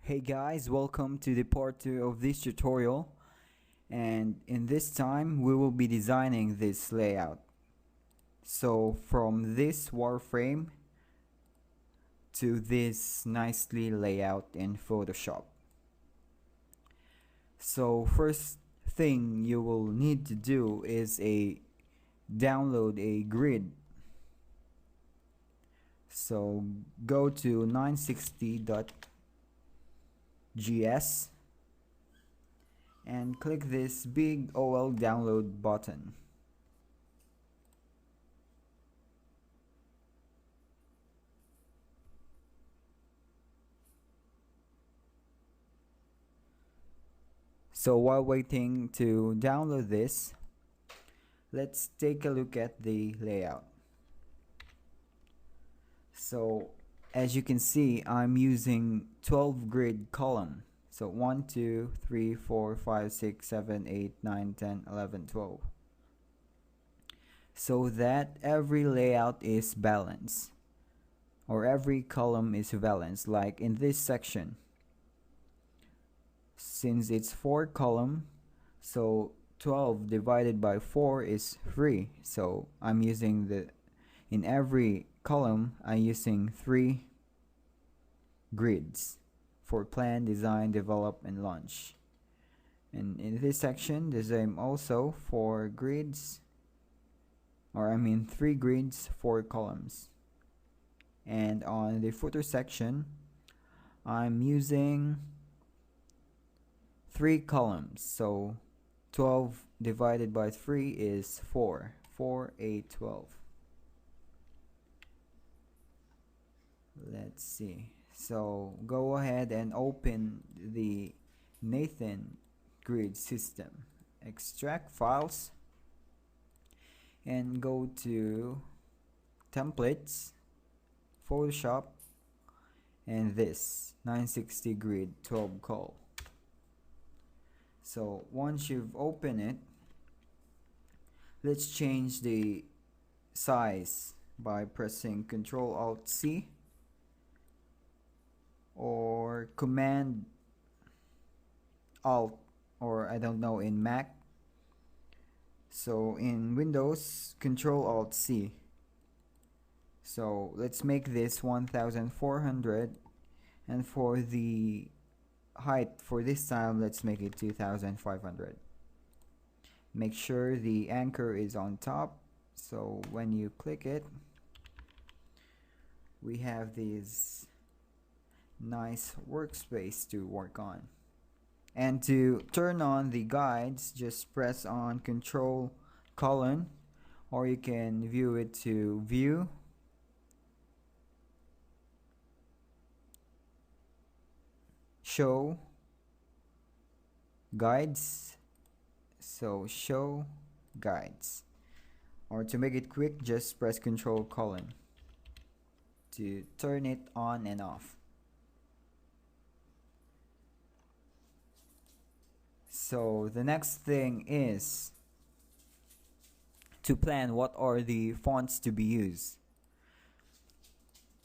Hey guys, welcome to the part 2 of this tutorial, and in this time we will be designing this layout. So from this wireframe to this nicely layout in Photoshop. So first thing you will need to do is download a grid. So go to 960.gs and click this big OL download button. So while waiting to download this, let's take a look at the layout. So as you can see, I'm using 12 grid column. So 1, 2, 3, 4, 5, 6, 7, 8, 9, 10, 11, 12. So that every layout is balanced, or every column is balanced. Like in this section, since it's 4 column, so 12 divided by 4 is 3. So I'm using in every column I'm using 3 grids for plan, design, develop, and launch. And in this section, the same also for grids, or I mean 3 grids, 4 columns. And on the footer section, I'm using 3 columns. So 12 divided by 3 is 4. 4, 8, 12. Let's see. So go ahead and open the Nathan grid system. Extract files and go to templates, Photoshop, and this 960 grid 12 call. So once you've opened it, let's change the size by pressing Ctrl Alt C or Command Alt, or I don't know in Mac. So in Windows, Ctrl Alt C. So let's make this 1400, and for the height for this time, let's make it 2500. Make sure the anchor is on top, so when you click it, we have this nice workspace to work on. And to turn on the guides, just press on Control colon, or you can view it to View, Show Guides. So Show Guides, or to make it quick, just press Control colon to turn it on and off. So the next thing is to plan what are the fonts to be used.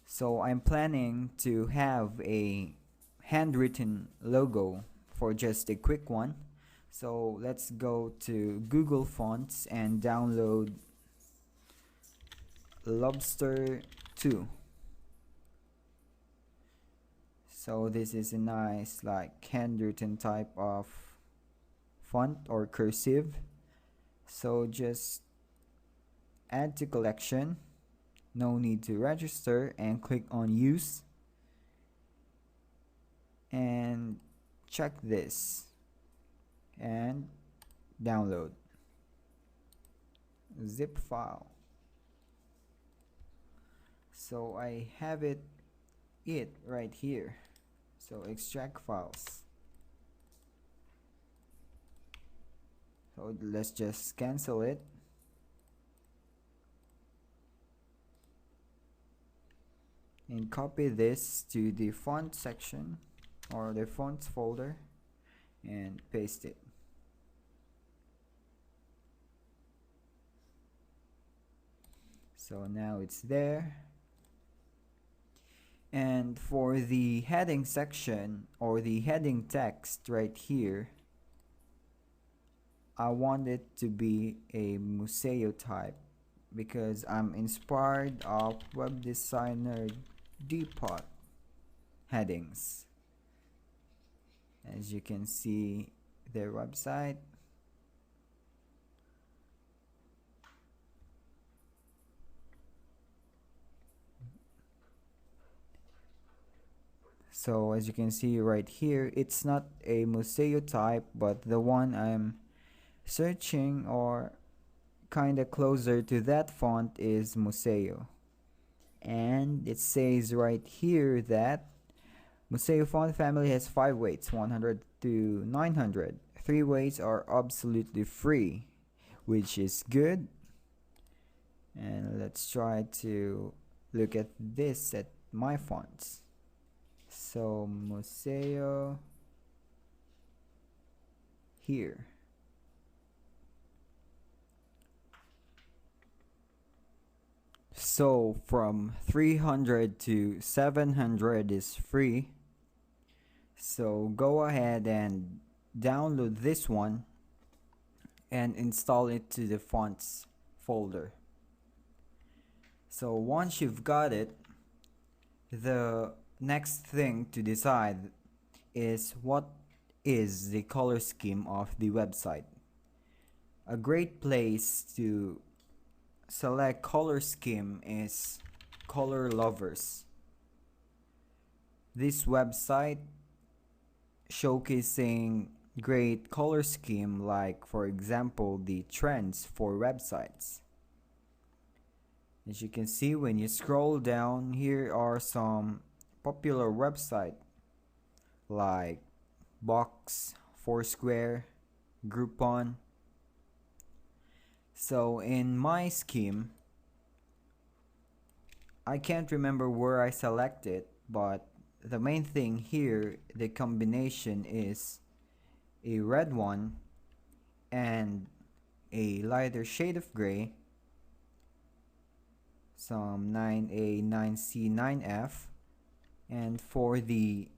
So I'm planning to have a handwritten logo for just a quick one. So let's go to Google Fonts and download Lobster 2. So this is a nice like handwritten type of font or cursive. So just add to collection, no need to register, and click on use and check this and download zip file. So I have it right here. So extract files. So let's just cancel it. And copy this to the font section or the fonts folder and paste it. So now it's there. And for the heading section or the heading text right here, I want it to be a Museo type because I'm inspired of web designer Depot headings. As you can see their website. So as you can see right here, it's not a Museo type, but the one I'm searching or kinda closer to that font is Museo. And it says right here that Museo font family has 5 weights, 100 to 900. 3 weights are absolutely free, which is good. And let's try to look at this at my fonts. So Museo here. So from 300 to 700 is free. So go ahead and download this one and install it to the fonts folder. So once you've got it, the next thing to decide is what is the color scheme of the website. A great place to select color scheme is Color Lovers. This website showcasing great color scheme, like for example the trends for websites. As you can see, when you scroll down, here are some popular websites like Box, Foursquare, Groupon. So in my scheme, I can't remember where I selected, but the main thing here, the combination is a red one and a lighter shade of gray, some 9A, 9C, 9F, and for the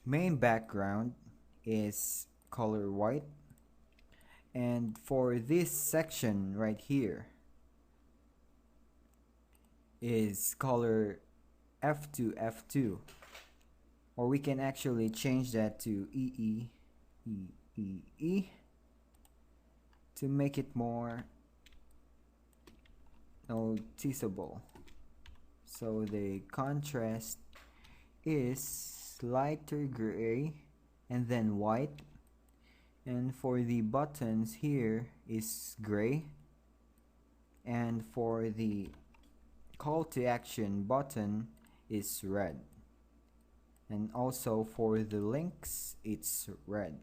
main background is color white, and for this section right here is color F2, F2, or we can actually change that to EE, EE to make it more noticeable. So the contrast is lighter gray and then white, and for the buttons here is gray, and for the call to action button is red, and also for the links it's red.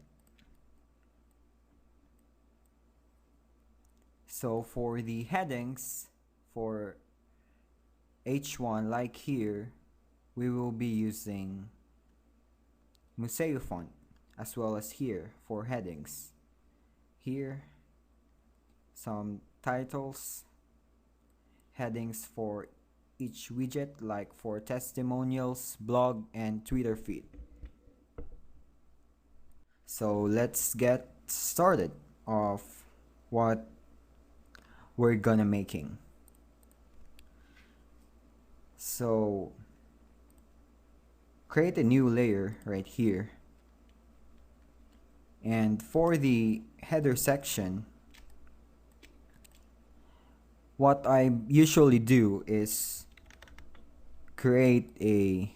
So for the headings, for H1 like here, we will be using Museo font, as well as here for headings. Here some titles, headings for each widget, like for testimonials, blog, and Twitter feed. So let's get started of what we're gonna making. So create a new layer right here, and for the header section, what I usually do is create a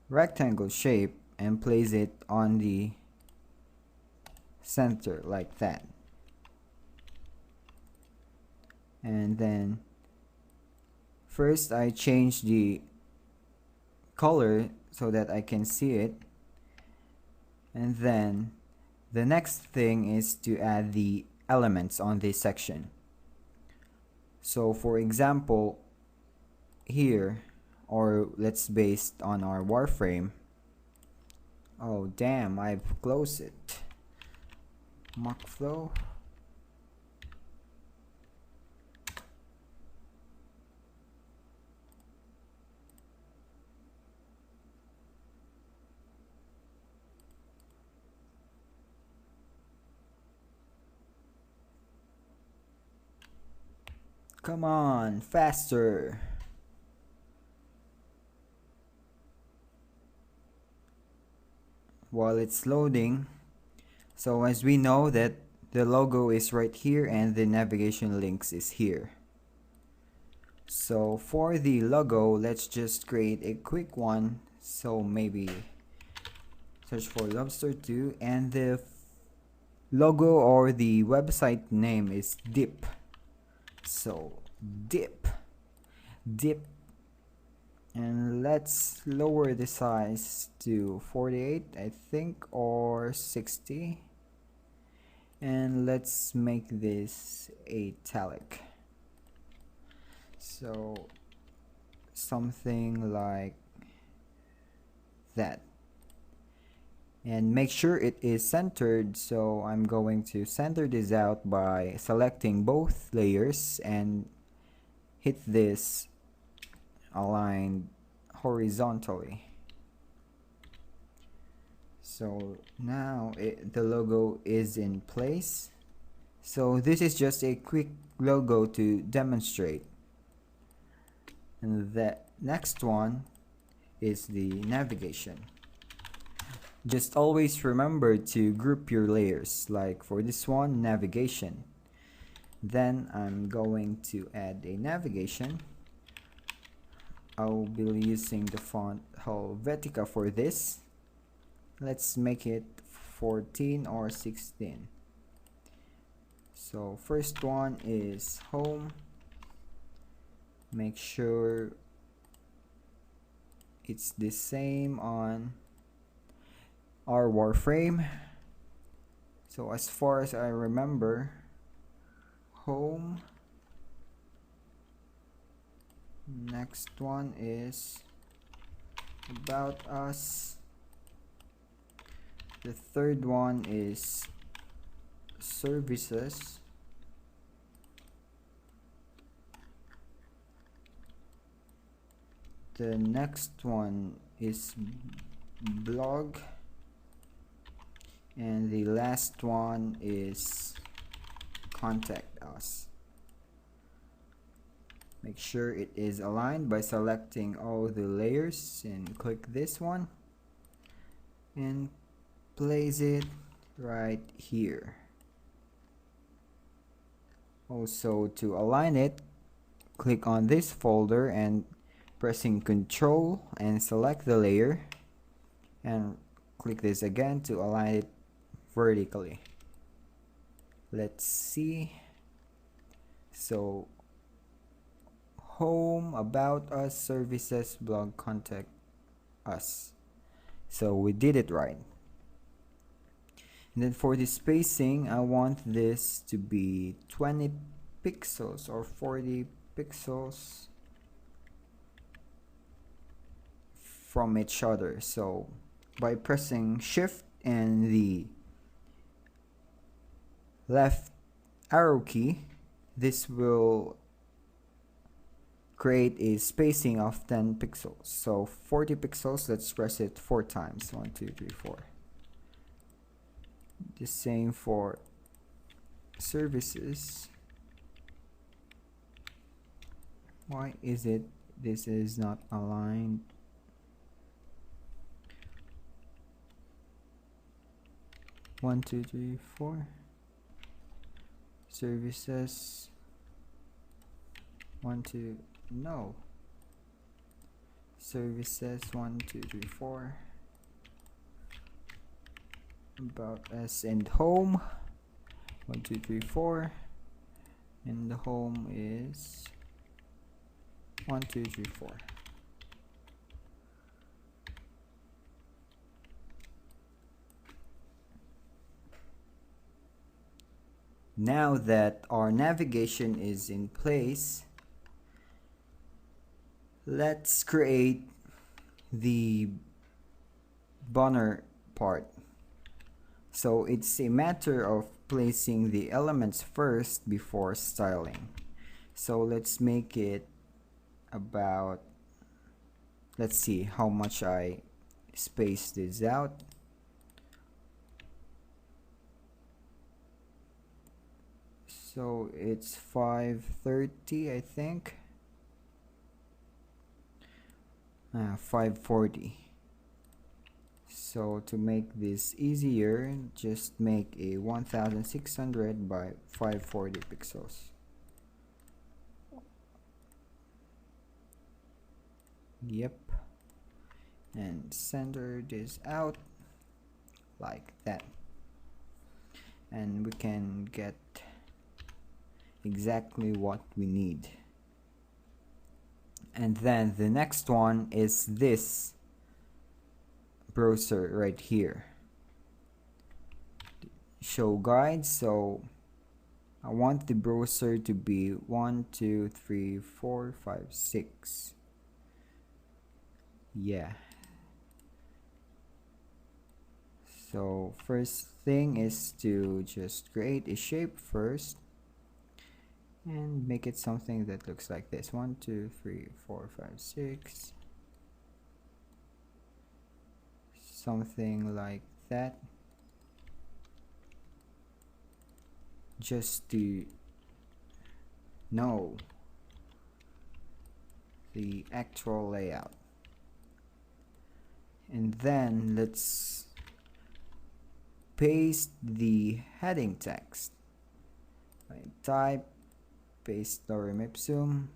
rectangle shape and place it on the center like that, and then first I change the color so that I can see it, and then the next thing is to add the elements on this section. So for example here, or let's based on our wireframe. Oh damn, I've closed it. Mockflow. Come on, faster. While it's loading, so as we know that the logo is right here and the navigation links is here. So for the logo, let's just create a quick one. So maybe search for lobster 2, and the logo or the website name is dip. So dip, and let's lower the size to 48, I think, or 60, and let's make this italic, so something like that, and make sure it is centered. So I'm going to center this out by selecting both layers and hit this aligned horizontally. So now the logo is in place. So this is just a quick logo to demonstrate. And the next one is the navigation. Just always remember to group your layers, like for this one, navigation. Then I'm going to add a navigation. I'll be using the font Helvetica for this. Let's make it 14 or 16. So first one is home. Make sure it's the same on our Wireframe. So as far as I remember, home. Next one is about us. The third one is services. The next one is blog, and the last one is contact us. Make sure it is aligned by selecting all the layers and click this one and place it right here. Also, to align it, click on this folder and pressing Ctrl and select the layer, and click this again to align it vertically. Let's see. So home, about us, services, blog, contact us. So we did it right. And then for the spacing, I want this to be 20 pixels or 40 pixels from each other. So by pressing Shift and the left arrow key, this will create a spacing of 10 pixels. So 40 pixels, let's press it 4 times. 1, 2, 3, 4. The same for services. Why is it this is not aligned? One, two, three, four. Services. 1, 2. No. Services 1, 2, 3, 4. About us and home 1, 2, 3, 4, and the home is 1, 2, 3, 4. Now that our navigation is in place, let's create the banner part. So it's a matter of placing the elements first before styling. So let's make it about, let's see how much I space this out. So it's 530, I think. 540. So to make this easier, just make a 1600 by 540 pixels. Yep. And center this out like that. And we can get exactly what we need. And then the next one is this browser right here, show guide. So I want the browser to be 1 2 3 4 5 6. Yeah. So first thing is to just create a shape first and make it something that looks like this. 1 2 3 4 5 6, something like that, just to know the actual layout. And then let's paste the heading text. Type, paste lorem ipsum.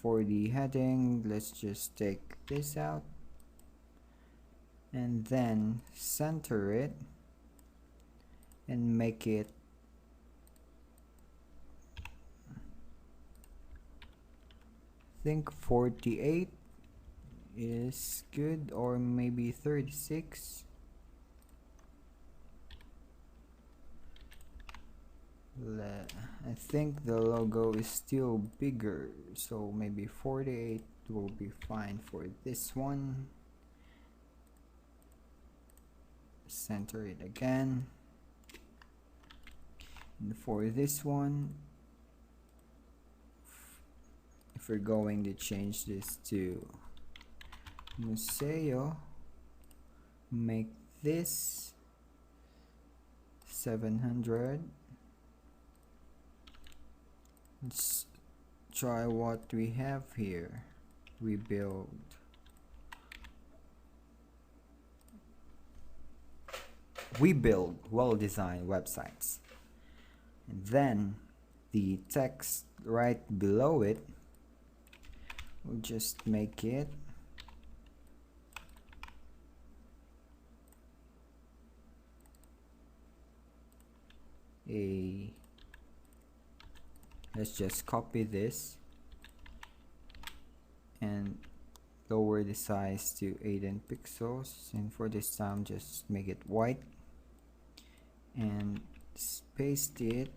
For the heading, let's just take this out and then center it and make it I think 48 is good, or maybe 36. I think the logo is still bigger, so maybe 48 will be fine for this one. Center it again. And for this one, if we're going to change this to Museo, make this 700. Let's try what we have here. We build well-designed websites, and then the text right below it, we'll just make it let's just copy this and lower the size to 18 pixels, and for this time just make it white and paste it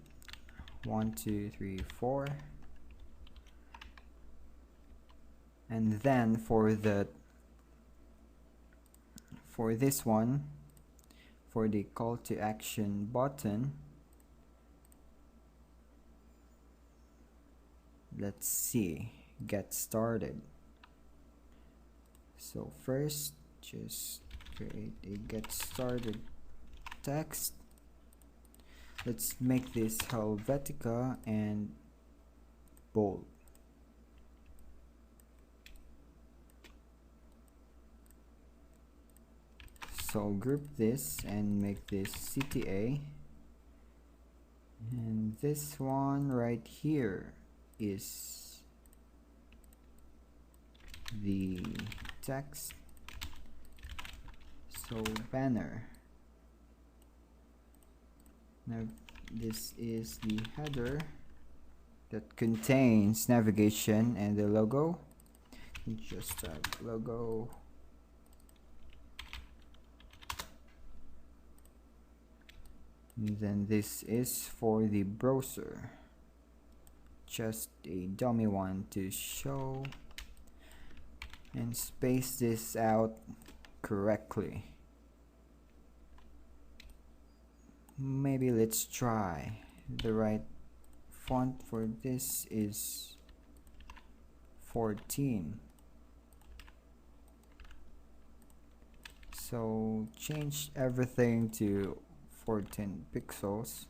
1 2 3 4. And then for this one, for the call to action button, let's see, get started. So first, just create a get started text. Let's make this Helvetica and bold. So group this and make this CTA, and this one right here is the text, so banner. Now this is the header that contains navigation and the logo. Just type logo. And then this is for the browser, just a dummy one to show, and space this out correctly. Maybe let's try the right font for this is 14. So change everything to 14 pixels,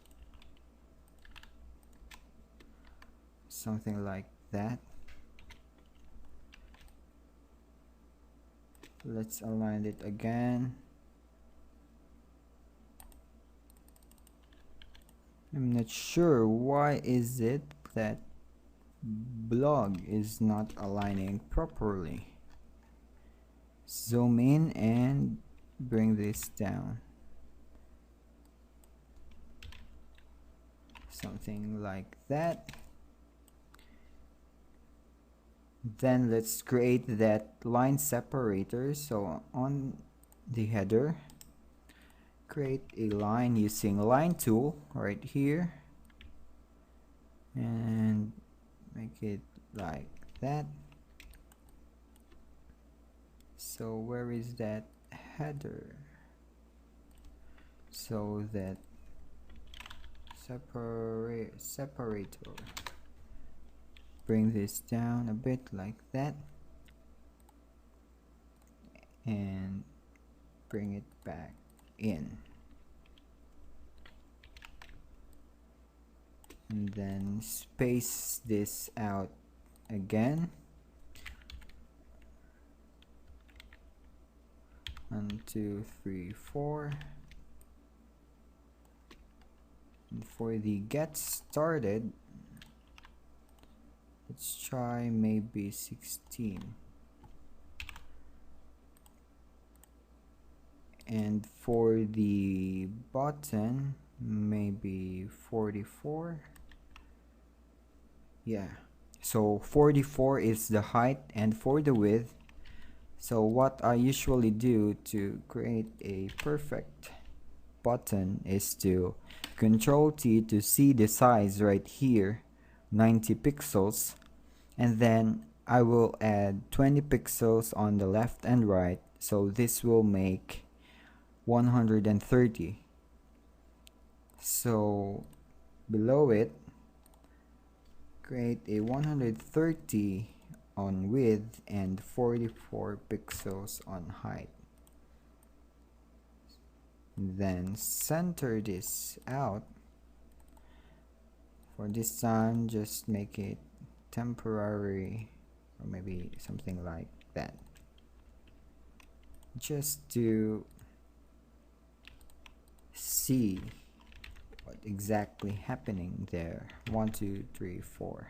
something like that. Let's align it again. I'm not sure why is it that blog is not aligning properly. Zoom in and bring this down, something like that. Then let's create that line separator. So on the header, create a line using line tool right here and make it like that. So where is that header? So that separator, bring this down a bit like that and bring it back in, and then space this out again. 1, 2, 3, 4. And for the get started, let's try maybe 16. And for the button, maybe 44. Yeah, so 44 is the height, and for the width, so what I usually do to create a perfect button is to Control T to see the size right here, 90 pixels, and then I will add 20 pixels on the left and right, so this will make 130. So below it, create a 130 on width and 44 pixels on height. Then center this out. For this time, just make it temporary, or maybe something like that, just to see what exactly happening there. 1, 2, 3, 4.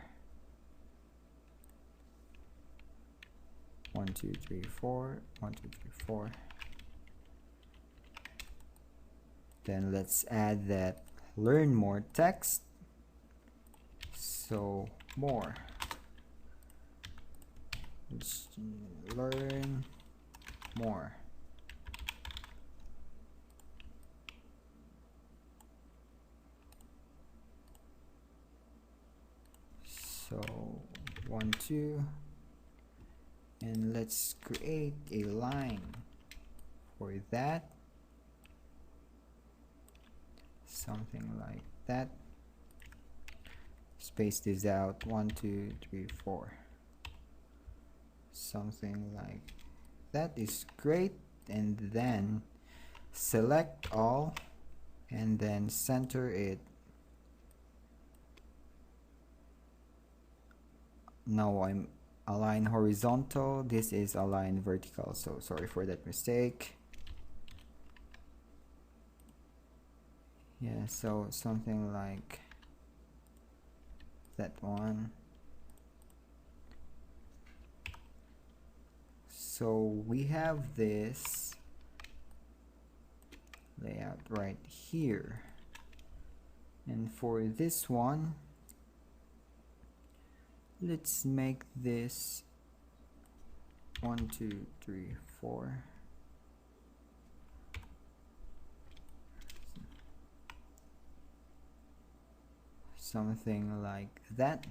1, 2, 3, 4. 1, 2, 3, 4. Then let's add that learn more text. So more. Let's learn more. So 1, 2, and let's create a line for that, something like that. Space this out. 1, 2, 3, 4, something like that is great. And then select all and then center it. Now I'm align horizontal, this is align vertical, so sorry for that mistake. Yeah, so something like that one. So we have this layout right here, and for this one, let's make this 1, 2, 3, 4. Something like that.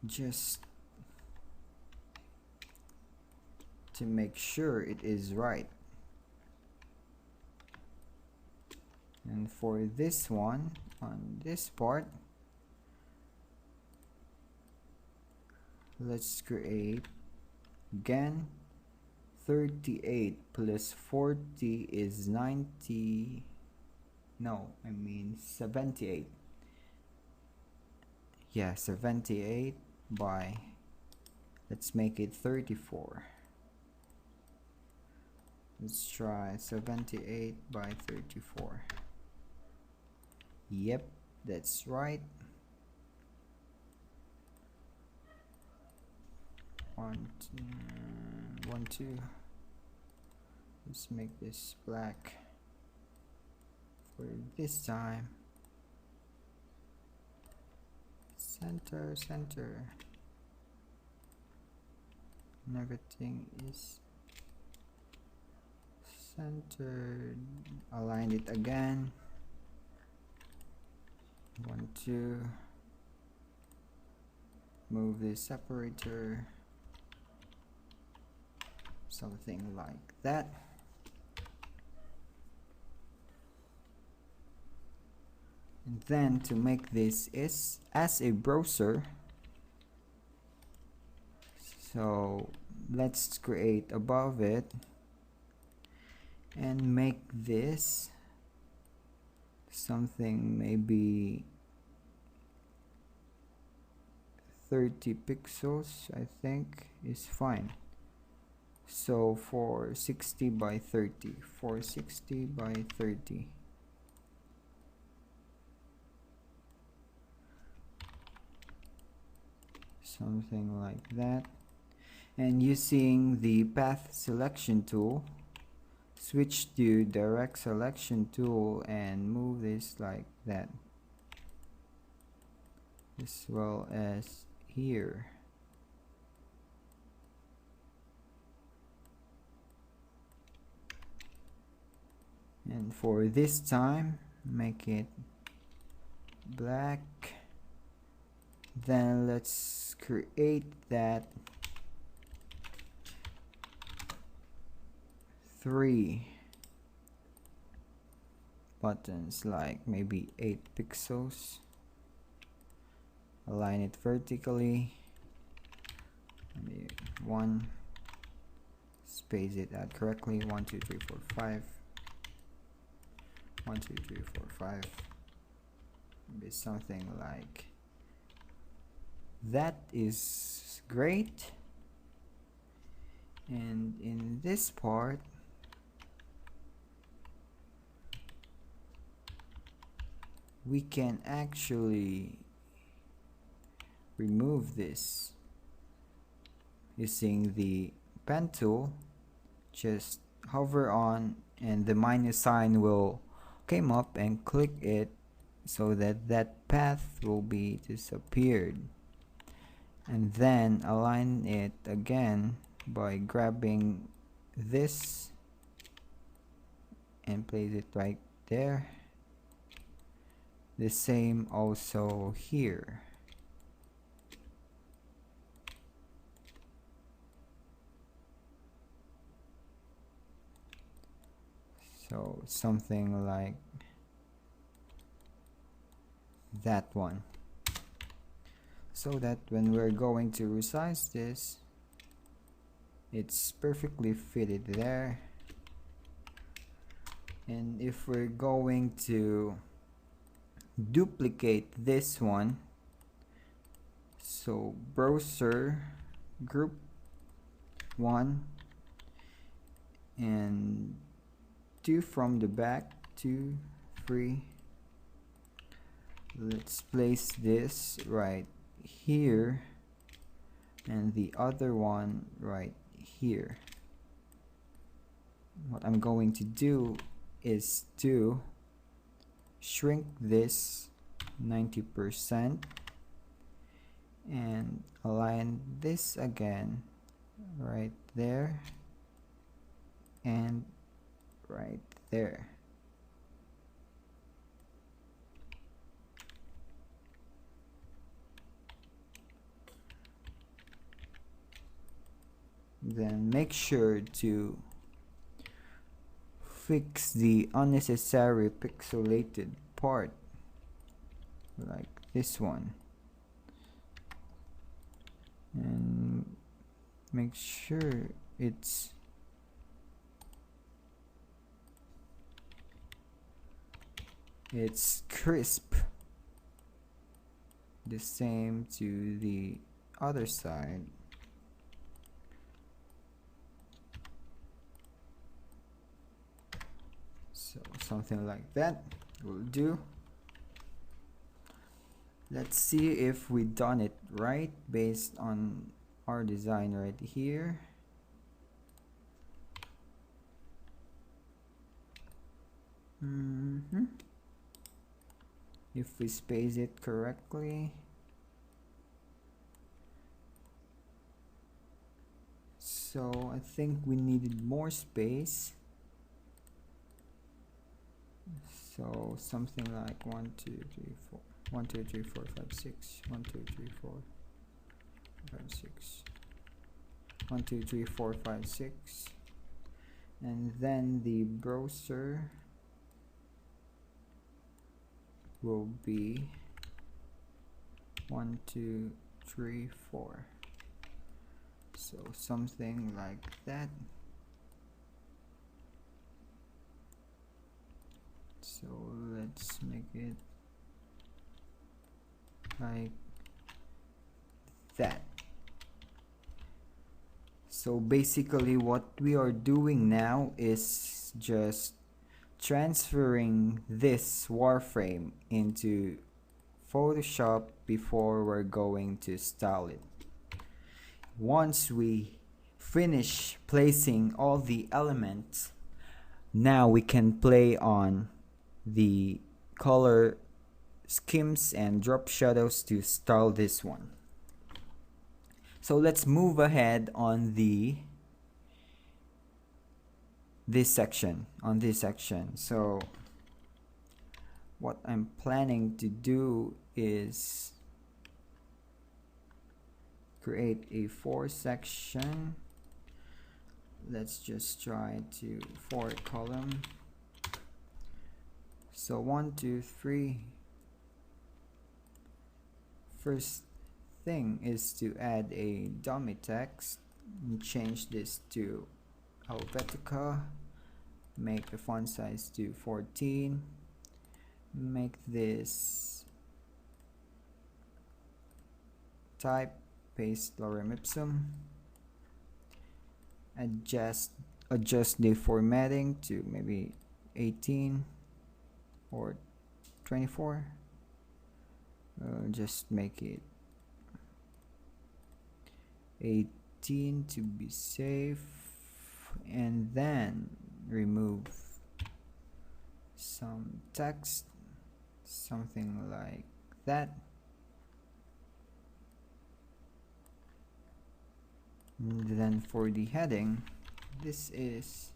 Just to make sure it is right. And for this one, on this part, let's create again 38 plus 40 is 90. No, I mean 78. Yeah, 78 by, let's make it 34. Let's try 78 by 34. Yep, that's right. 1 2. Let's make this black for this time. Center, and everything is centered. Align it again. 1 2. Move the separator, something like that. And then to make this is as a browser, so let's create above it and make this something maybe 30 pixels, I think is fine. So for 60 by 30, for 60 by 30. Something like that. And using the path selection tool, switch to direct selection tool and move this like that, as well as here. And for this time, make it black. Then let's create that 3 buttons, like maybe 8 pixels. Align it vertically. Maybe 1. Space it out correctly. 1 2 3 4 5. 1 2 3 4 5. Maybe something like that is great. And in this part, we can actually remove this using the pen tool. Just hover on and the minus sign will come up, and click it so that that path will be disappeared. And then align it again by grabbing this and place it right there. The same also here. So something like that one, so that when we're going to resize this, it's perfectly fitted there. And if we're going to duplicate this one, so browser group 1 and 2 from the back, 2 3. Let's place this right here and the other one right here. What I'm going to do is to shrink this 90% and align this again right there and right there. Then make sure to fix the unnecessary pixelated part, like this one, and make sure it's it's crisp. The same to the other side. So something like that will do. Let's see if we done it right based on our design right here. If we space it correctly. So I think we needed more space. So something like 1 2 3 4 1 2 3 4 5 6 1 2 3 4 5 6 1 2 3 4 5 6, and then the browser will be 1 2 3 4. So something like that. So let's make it like that. So basically what we are doing now is just transferring this wireframe into Photoshop before we're going to style it. Once we finish placing all the elements, now we can play on the color schemes and drop shadows to style this one. So let's move ahead on this section. So what I'm planning to do is create a 4 section. Let's just try to 4 column. So 1 2 3. First thing is to add a dummy text and change this to Helvetica. Make the font size to 14. Make this type paste lorem ipsum. Adjust the formatting to maybe 18 or 24. Just make it 18 to be safe, and then remove some text, something like that. And then for the heading, this is,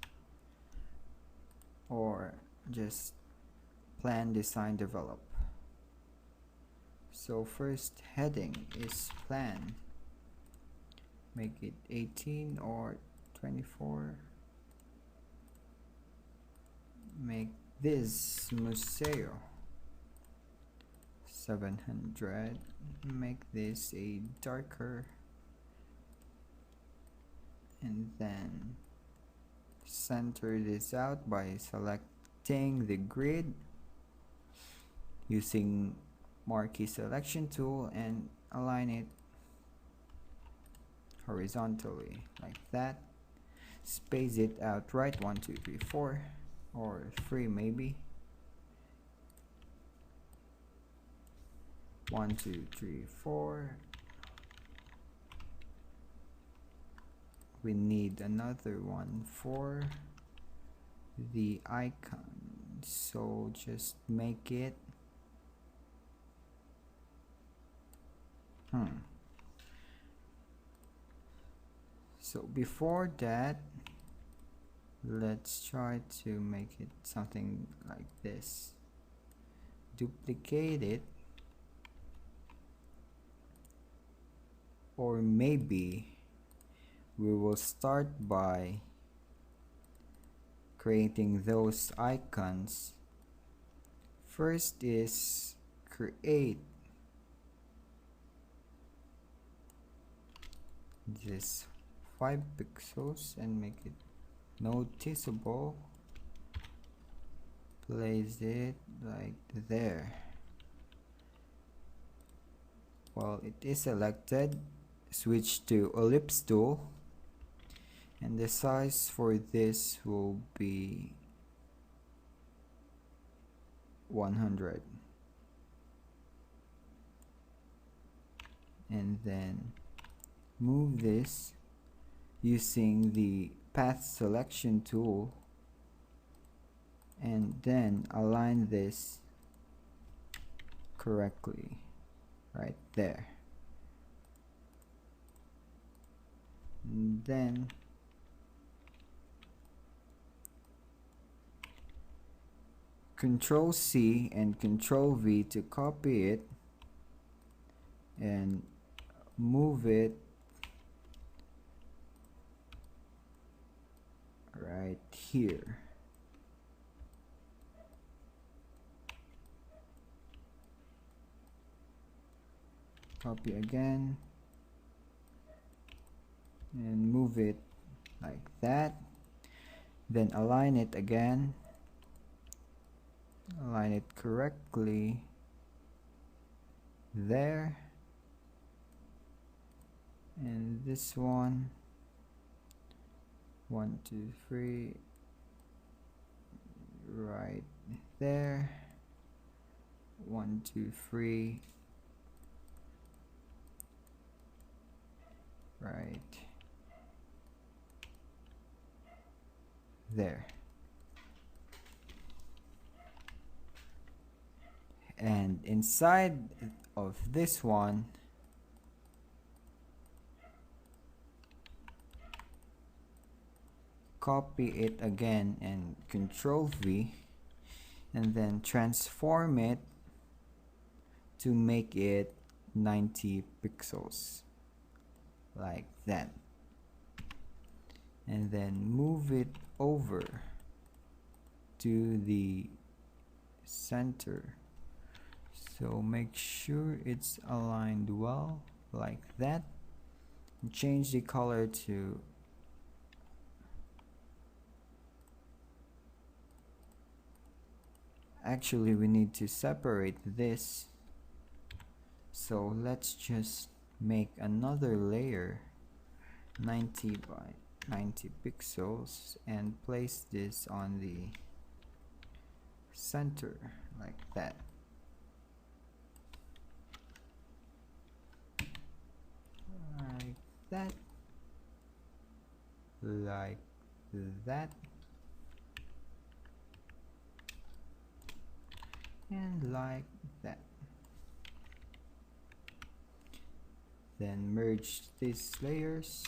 or just plan, design, develop. So first heading is plan. Make it 18 or 24. Make this Museo 700. Make this a darker, and then center this out by selecting the grid using marquee selection tool and align it horizontally like that. Space it out right, 1 2 3 4, or 3 maybe. 1 2 3 4. We need another one for the icon, so just make it So before that, let's try to make it something like this. Duplicate it, or maybe we will start by creating those icons. First is create this 5 pixels and make it noticeable. place it like there. Well, it is selected. Switch to ellipse tool, and the size for this will be 100, and then move this using the path selection tool, and then align this correctly right there. And then Control C and Control V to copy it and move it right here. Copy again and move it like that. Then align it again. Align it correctly there. And this one, 1, 2, 3, right there. 1, 2, 3, right there. And inside of this one, copy it again and Control V, and then transform it to make it 90 pixels like that, and then move it over to the center. So make sure it's aligned well like that, and change the color to actually we need to separate this, so let's just make another layer 90 by 90 pixels and place this on the center like that. Like that. Like that. And like that. Then merge these layers.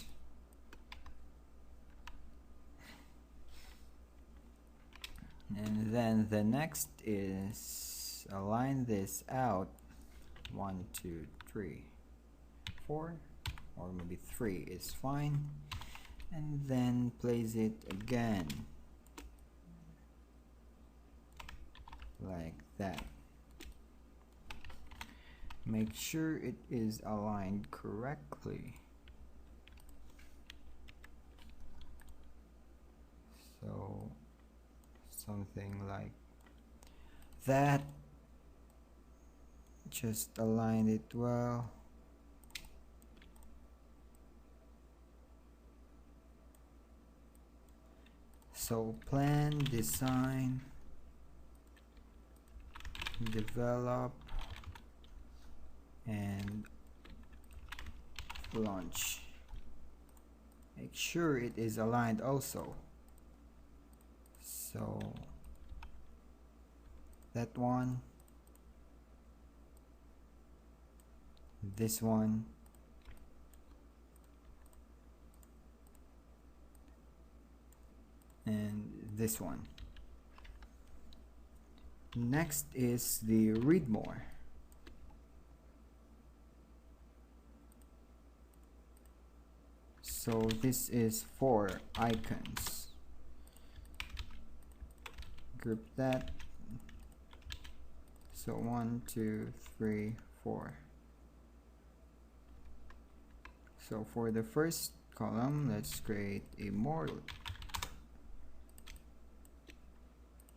And then the next is align this out 1, 2, 3, 4, or maybe 3 is fine, and then place it again like that. Make sure it is aligned correctly. So something like that. Just align it well. So plan, design, develop, and launch. Make sure it is aligned also. So that one, this one, and this one. Next is the read more. So this is for icons. Group that. So 1, 2, 3, 4. So for the first column, let's create a more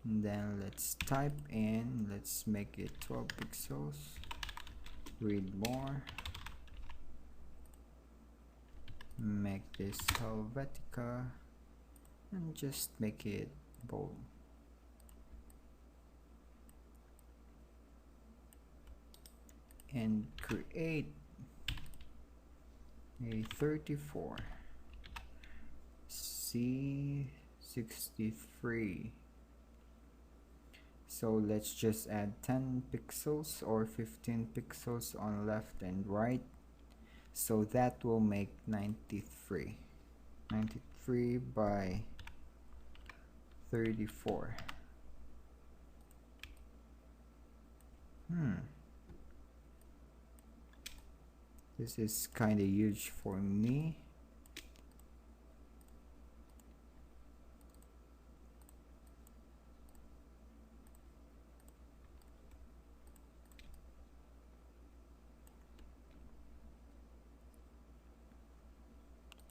and then let's type in, let's make it 12 pixels, read more, make this Helvetica, and just make it bold. And create a 34 C63. So let's just add 10 pixels or 15 pixels on left and right, so that will make 93 by 34. This is kind of huge for me.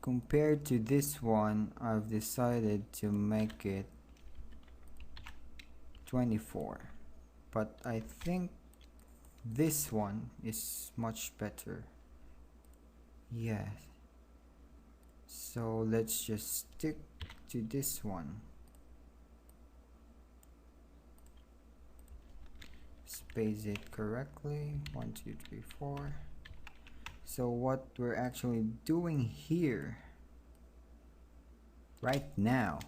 Compared to this one, I've decided to make it 24, but I think this one is much better. Yeah, so let's just stick to this one. Space it correctly, 1 2 3 4. So what we're actually doing here right now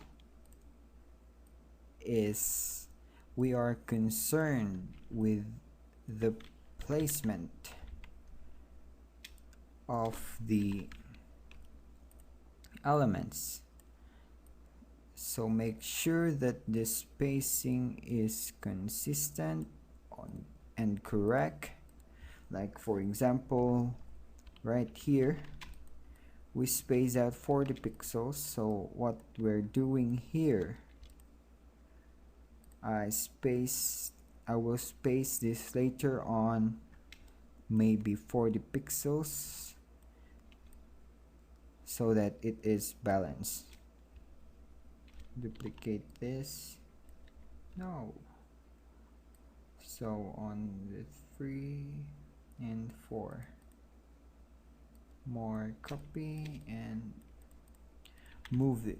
is we are concerned with the placement of the elements. So make sure that the spacing is consistent and correct. Like for example, right here we space out 40 pixels. So what we're doing here, I will space this later on, maybe 40 pixels, so that it is balanced. Duplicate this. No. So on the 3 and 4, more copy and move it.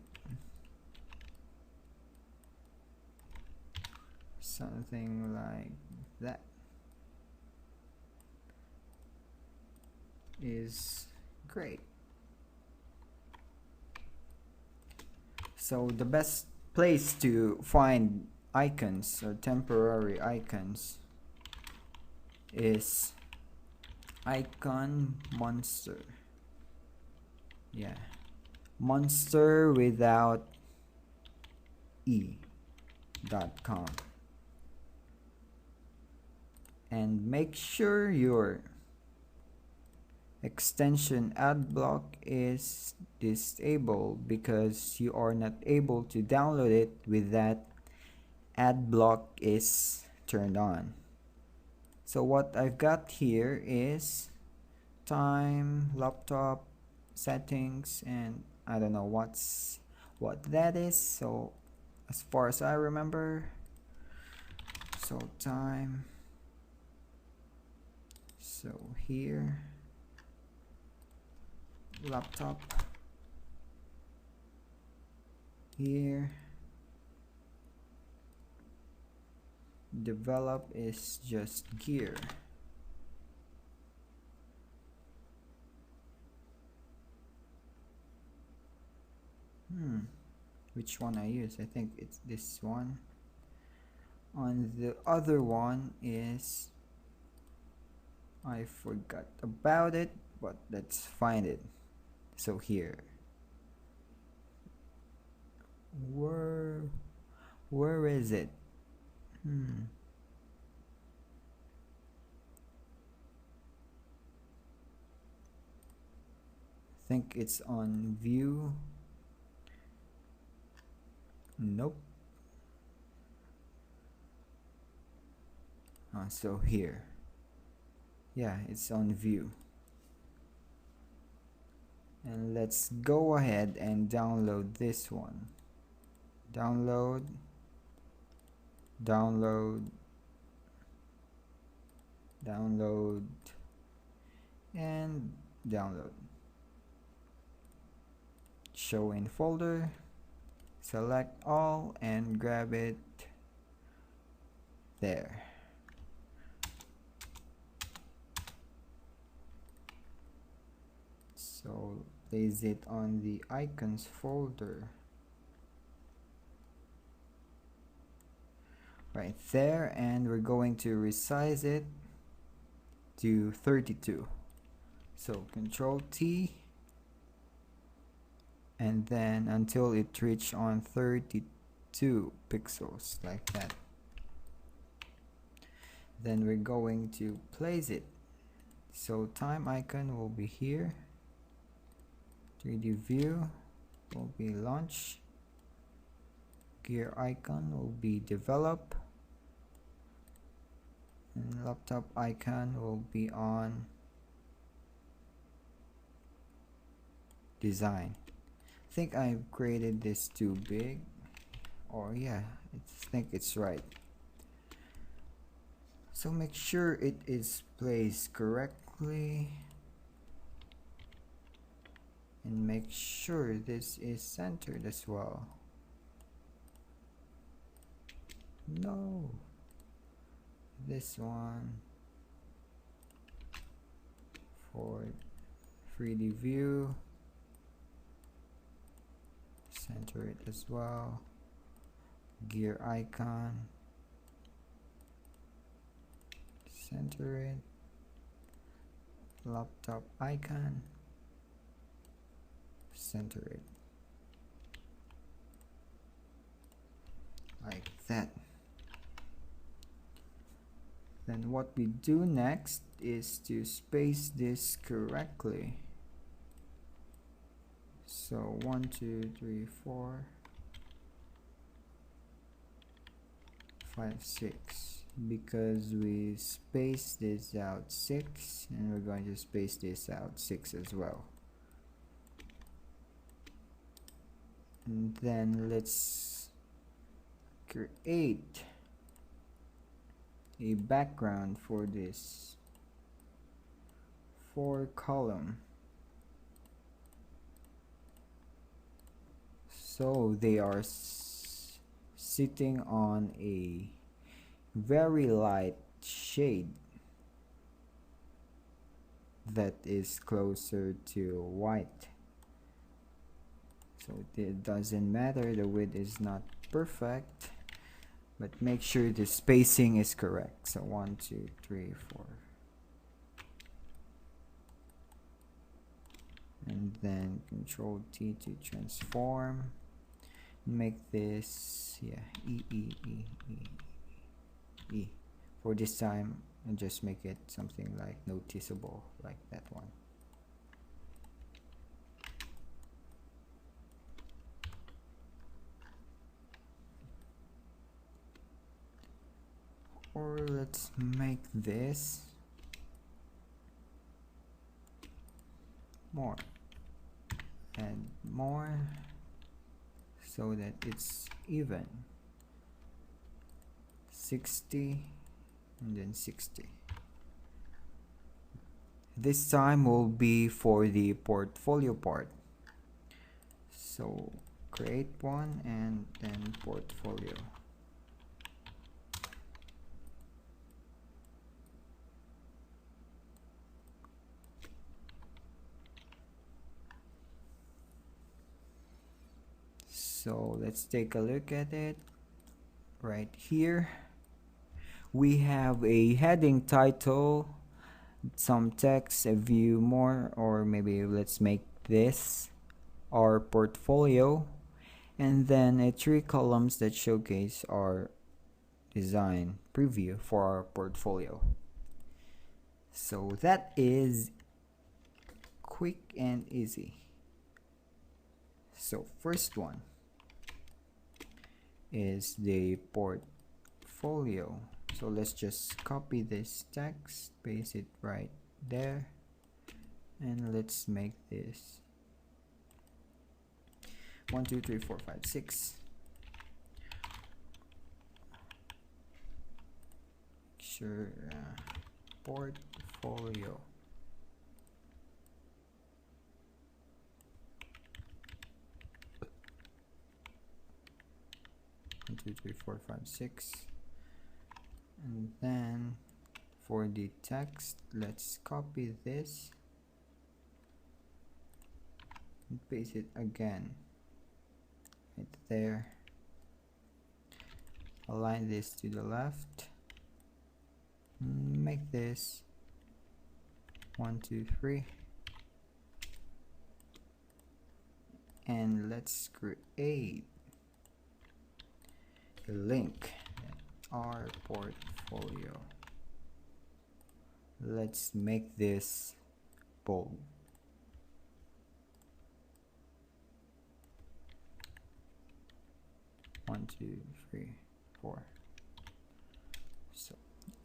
Something like that is great. So the best place to find icons or temporary icons is icon monster. Yeah, monster without e.com, and make sure your extension ad block is disabled, because you are not able to download it with that ad block is turned on. So what I've got here is time, laptop, settings, and I don't know what that is. So as far as I remember, so time, so here, laptop, here, develop is just gear. Which one I use? I think it's this one. On the other one is, I forgot about it, but let's find it. So here, where is it? I think it's on view. Nope. So here, yeah, it's on view. And let's go ahead and download this one. Download, download, download, and download. Show in folder, select all and grab it there. So place it on the icons folder right there, and we're going to resize it to 32. So Control T, and then until it reach on 32 pixels like that. Then we're going to place it. So time icon will be here, 3D view will be launch, gear icon will be develop, and laptop icon will be on design. I think I've created this too big, or yeah, I think it's right. So make sure it is placed correctly, and make sure this is centered as well. No, this one for 3D view, center it as well, gear icon, center it, laptop icon, center it like that. Then what we do next is to space this correctly. So 1 2 3 4 5 6, because we spaced this out 6, and we're going to space this out 6 as well. And then let's create a background for this 4 column, so they are sitting on a very light shade that is closer to white. So it doesn't matter, the width is not perfect, but make sure the spacing is correct. So 1 2 3 4, and then Control T to transform, make this E for this time, and just make it something like noticeable, like that one. Or let's make this more and more, so that it's even, 60 and then 60. This time will be for the portfolio part. So create one and then portfolio. So let's take a look at it. Right here we have a heading title, some text, a view more, or maybe let's make this our portfolio, and then 3 columns that showcase our design preview for our portfolio. So that is quick and easy. So first one is the portfolio. So let's just copy this text, paste it right there, and let's make this 1 2 3 4 5 6. Sure, portfolio. One, two, three, four, five, six. And then for the text, let's copy this and paste it again right there. Align this to the left. Make this 1, 2, 3. And let's create a link. Our portfolio. Let's make this bold. One, two, three, four. So,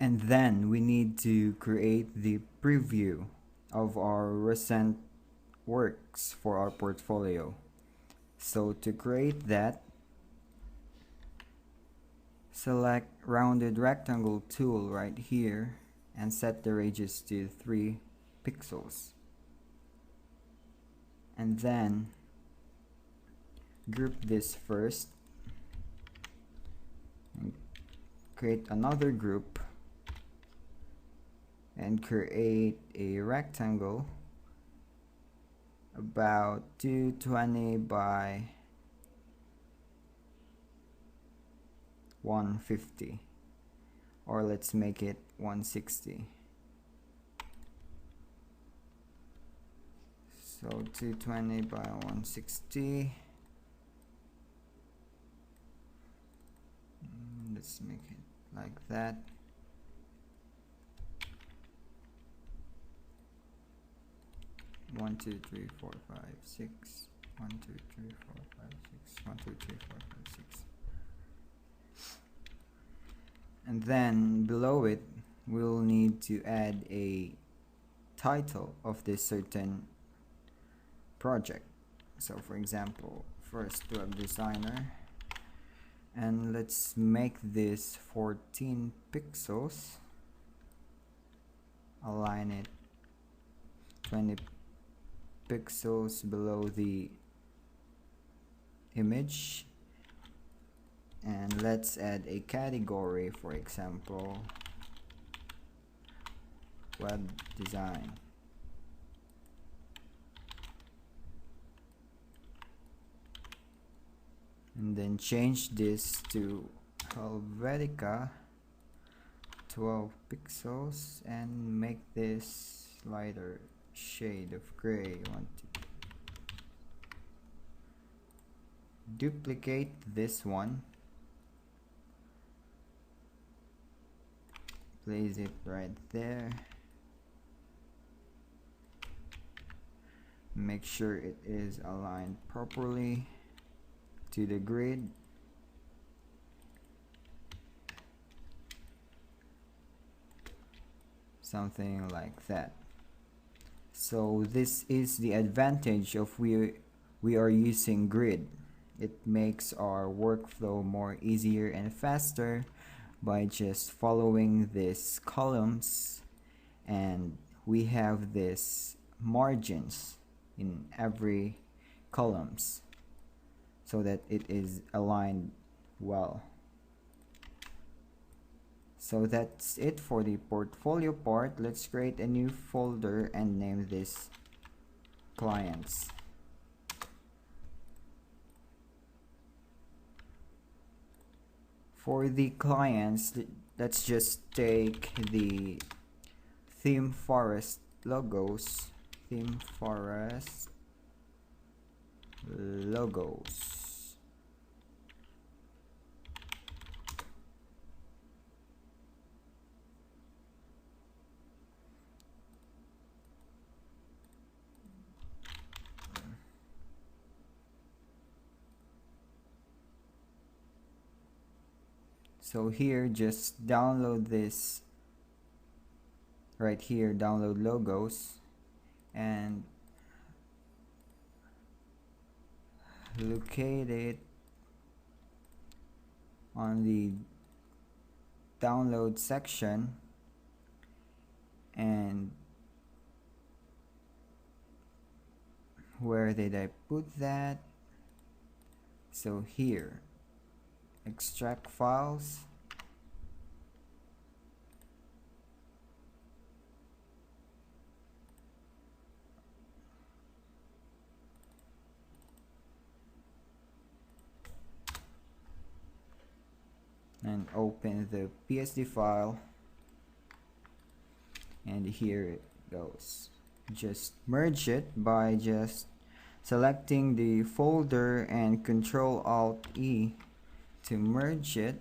and then we need to create the preview of our recent works for our portfolio. So to create that, select rounded rectangle tool right here and set the radius to 3 pixels. And then group this first and create another group and create a rectangle about 220 by 150, or let's make it 160. So 220 by 160. Let's make it like that. One, two, three, four, five, six. 1, 2, 3, 4, 5, 6. 1, 2, 3, 4, 5, 6. And then below it, we'll need to add a title of this certain project. So for example, first web designer, and let's make this 14 pixels. Align it 20 pixels below the image, and let's add a category, for example web design. And then change this to Helvetica 12 pixels and make this lighter shade of gray. Want to duplicate this one, place it right there, make sure it is aligned properly to the grid. Something like that. So this is the advantage of we are using grid. It makes our workflow more easier and faster by just following these columns, and we have this margins in every columns so that it is aligned well. So that's it for the portfolio part. Let's create a new folder and name this clients. For the clients, let's just take the theme forest logos, theme forest logos. So here, just download this right here, download logos, and locate it on the download section. And where did I put that? So here, extract files, and open the PSD file, and here it goes. Just merge it by just selecting the folder and Control Alt E to merge it,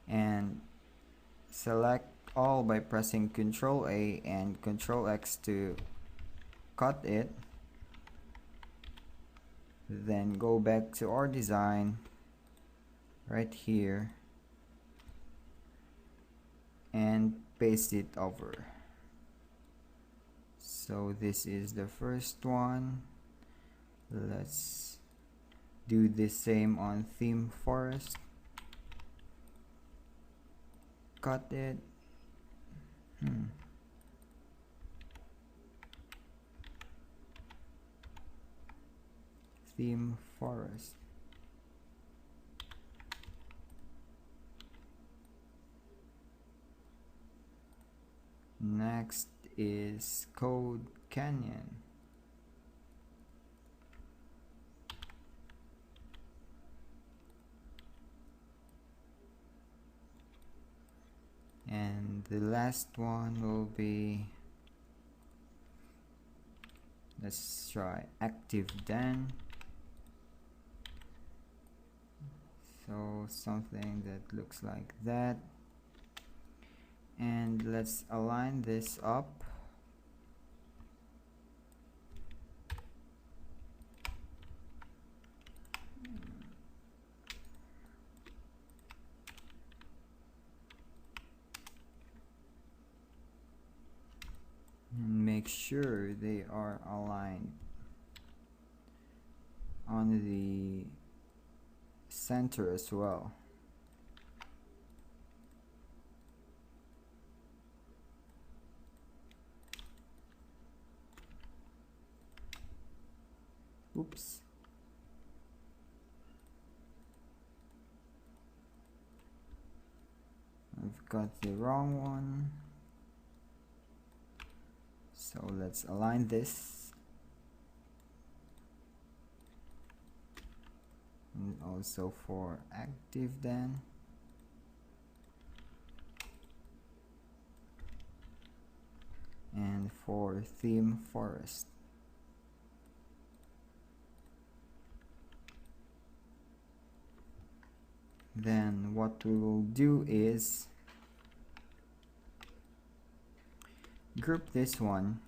and select all by pressing Control A and Control X to cut it. Then go back to our design right here and paste it over. So this is the first one. Let's do the same on theme forest. Cut it. Theme forest. Next is Code Canyon. And the last one will be, let's try Active Den. So something that looks like that. And let's align this up. And make sure they are aligned on the center as well. Oops. I've got the wrong one. So let's align this. And also for Active Den. And for Theme Forest. Then what we will do is group this one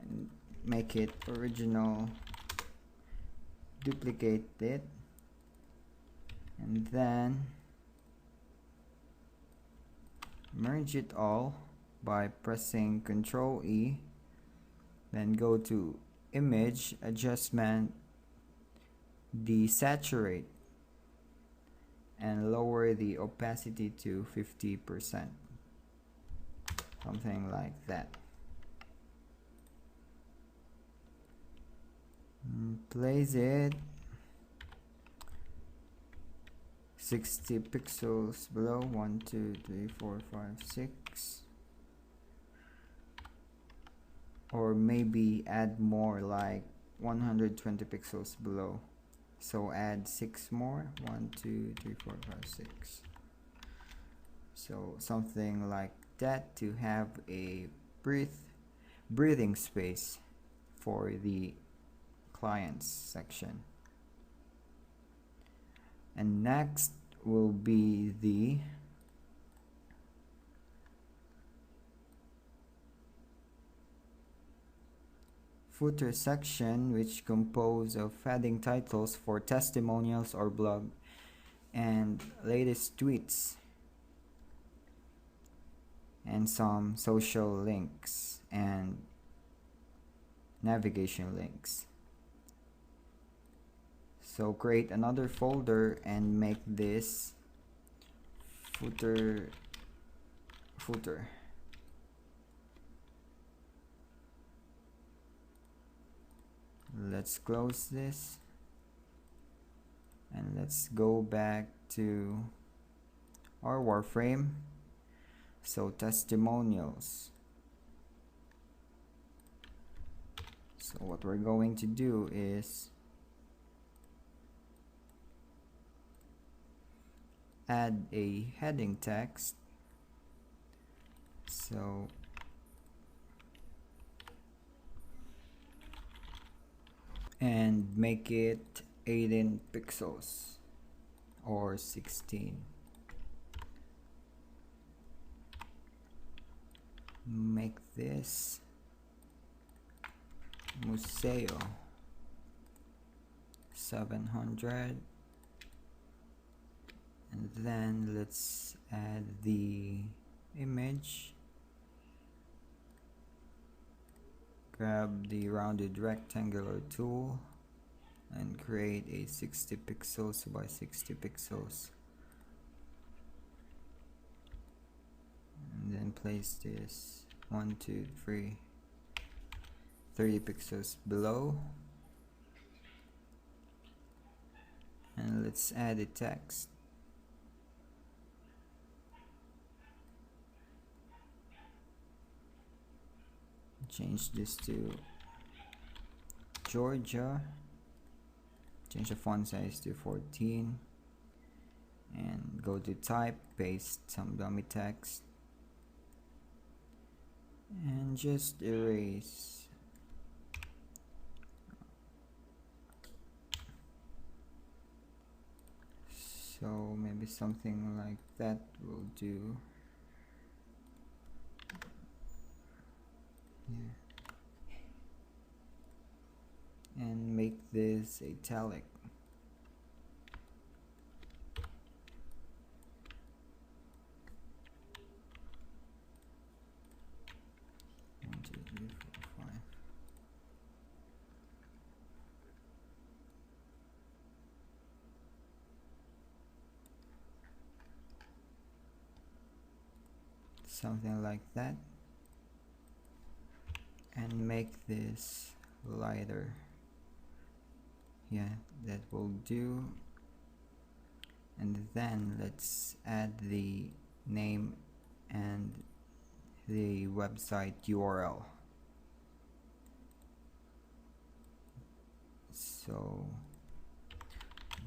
and make it original, duplicate it, and then merge it all by pressing Ctrl E, then go to Image Adjustment, Desaturate, and lower the opacity to 50%, something like that. Place it 60 pixels below. 1 2 3 4 5 6, or maybe add more, like 120 pixels below. So add 6 more. 1 2 3 4 5 6. So something like that to have a breathing space for the clients section. And next will be the footer section, which composed of heading titles for testimonials or blog and latest tweets, and some social links and navigation links. So create another folder and make this footer footer. Let's close this and let's go back to our Wireframe. So testimonials. So what we're going to do is add a heading text. So and make it 18 pixels or 16. Make this Museo 700, and then let's add the image. Grab the rounded rectangular tool and create a 60 pixels by 60 pixels, and then place this 1, 2, 3, 30 pixels below, and let's add a text. Change this to Georgia. Change the font size to 14 and go to type, paste some dummy text and just erase. So maybe something like that will do. Yeah. And make this italic. One, two, three, four, five. Something like that. And make this lighter. Yeah, that will do. And then let's add the name and the website URL. So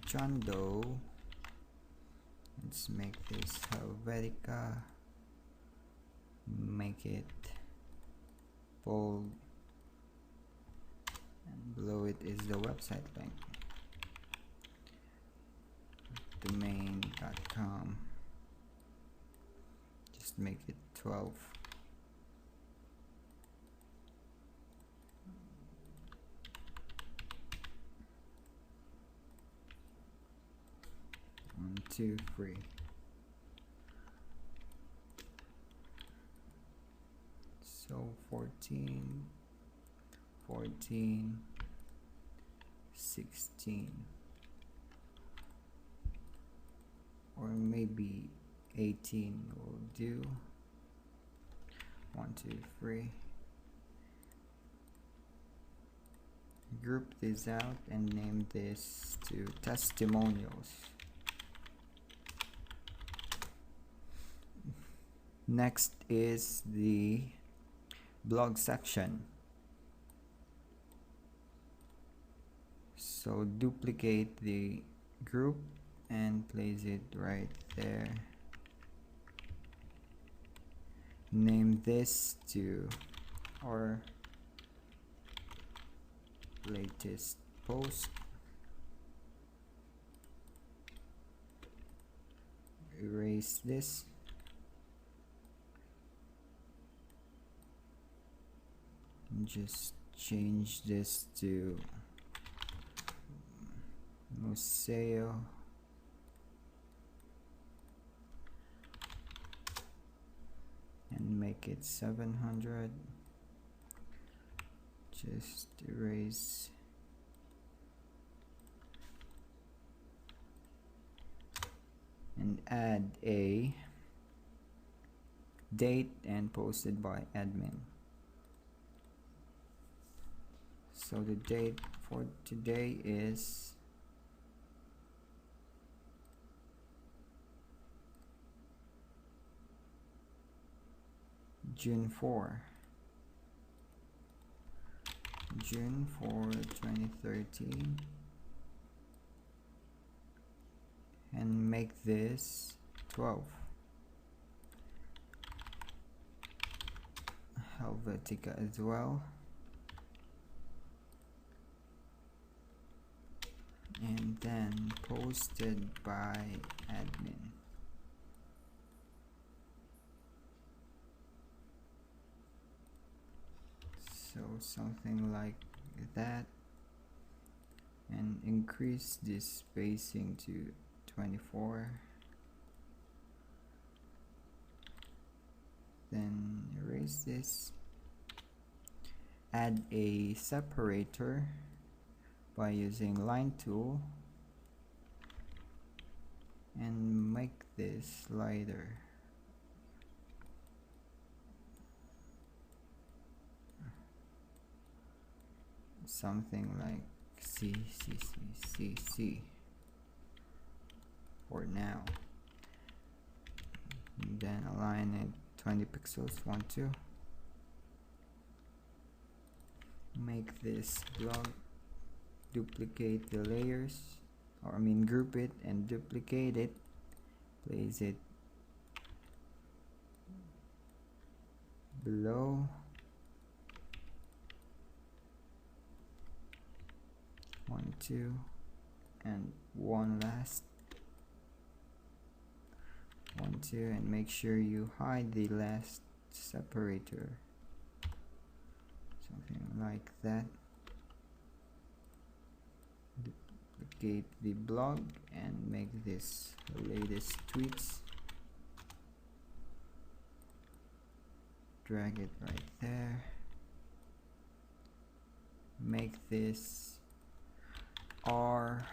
John Doe, let's make this Helvetica, make it bold, and below it is the website link, domain.com. Just make it 12. One, two, three. So 14, 14, 16, or maybe 18 will do. 1, 2, 3. Group this out and name this to testimonials. Next is the blog section. So duplicate the group and place it right there. Name this to our latest post. Erase this. And just change this to Museo and make it 700. Just erase and add a date and posted by admin. So the date for today is June 4, 2013, and make this 12. Helvetica as well, and then posted by admin. So something like that, and increase this spacing to 24. Then erase this, add a separator by using line tool, and make this lighter. Something like C for now. And then align it 20 pixels, 1, 2. Make this block, duplicate the layers, or I mean group it and duplicate it, place it below, 1, 2, and one last, 1, 2, and make sure you hide the last separator, something like that. Duplicate the blog and make this latest tweets, drag it right there, make this our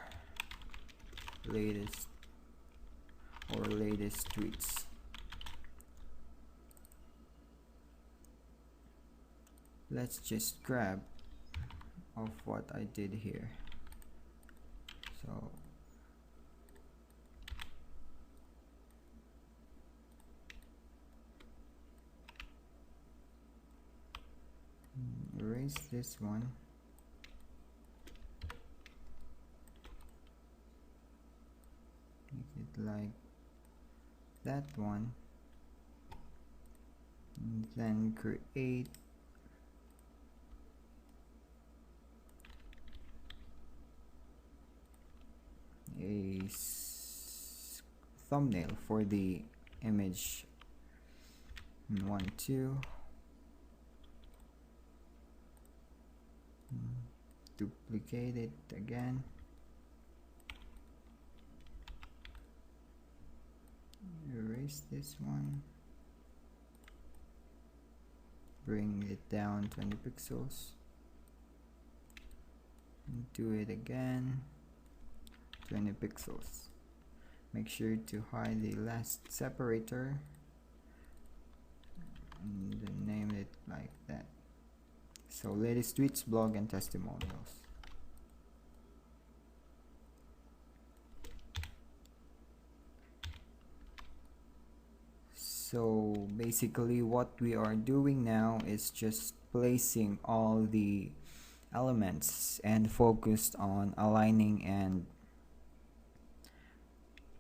latest tweets. Let's just grab of what I did here. So erase this one, make it like that one, and then create a thumbnail for the image. 1, 2, duplicate it again, erase this one, bring it down 20 pixels, and do it again, 20 pixels. Make sure to hide the last separator and then name it like that. So latest tweets, blog, and testimonials. So basically what we are doing now is just placing all the elements and focused on aligning and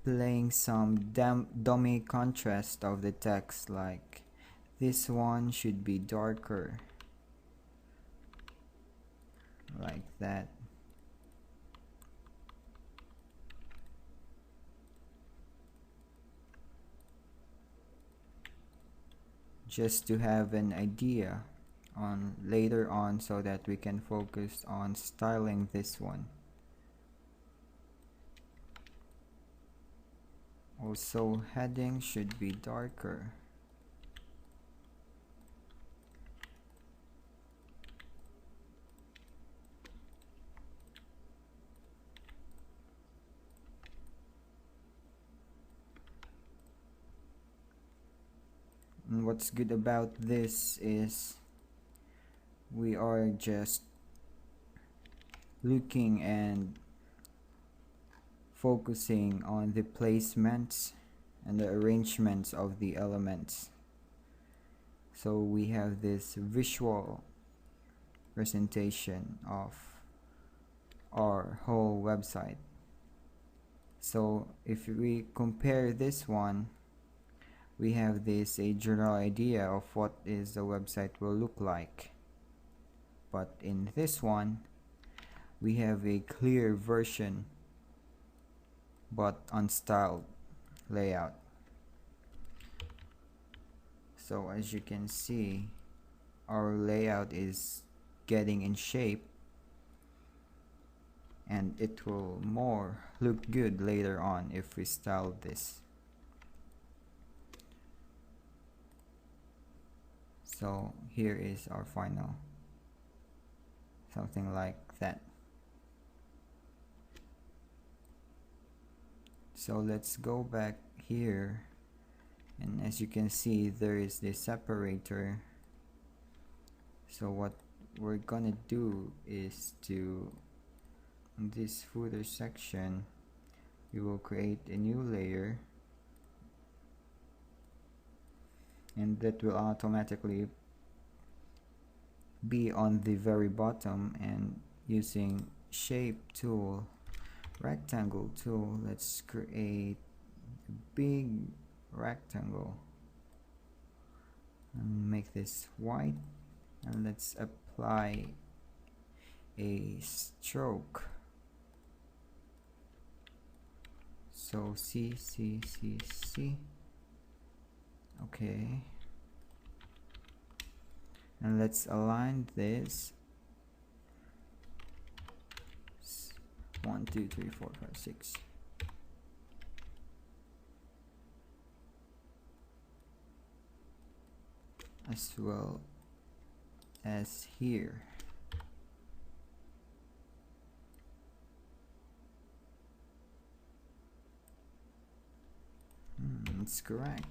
playing some dummy contrast of the text, like this one should be darker, like that. Just to have an idea on later on so that we can focus on styling this one. Also, heading should be darker. And what's good about this is we are just looking and focusing on the placements and the arrangements of the elements. So we have this visual presentation of our whole website. So if we compare this one, we have this a general idea of what is the website will look like. But in this one, we have a clear version but unstyled layout. So as you can see, our layout is getting in shape, and it will more look good later on if we style this. So here is our final, something like that. So let's go back here, and as you can see, there is this separator. So what we're gonna do is to, in this footer section, we will create a new layer, and that will automatically be on the very bottom. And using shape tool, rectangle tool, let's create a big rectangle and make this white, and let's apply a stroke. So C, okay, and let's align this 1 2 3 4 5 6. As well as here. It's correct.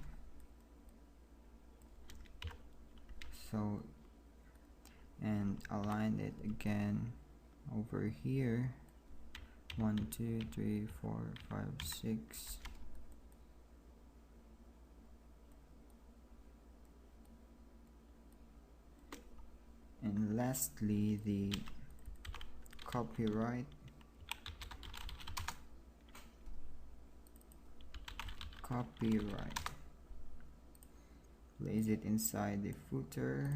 So, and align it again over here. 1 2 3 4 5 6. And lastly, the copyright. Place it inside the footer,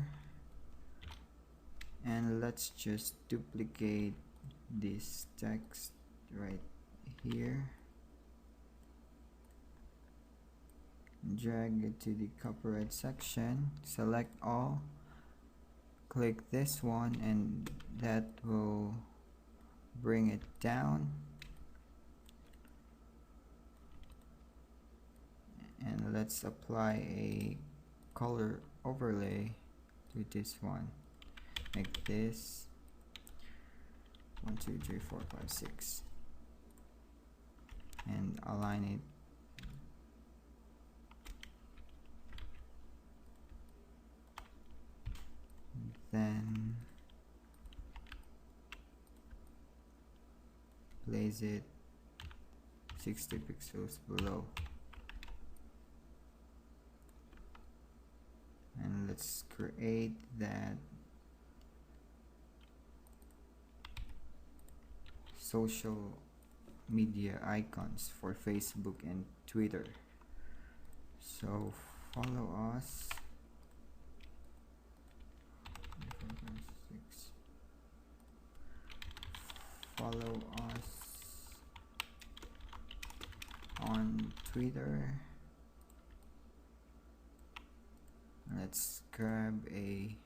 and let's just duplicate this text right here, drag it to the copyright section, select all, click this one, and that will bring it down. And let's apply a color overlay to this one. Make this 1 2 3 4 5 6, and align it. Then place it 60 pixels below. And let's create that social media icons for Facebook and Twitter. So follow us. Follow us on Twitter. Let's grab a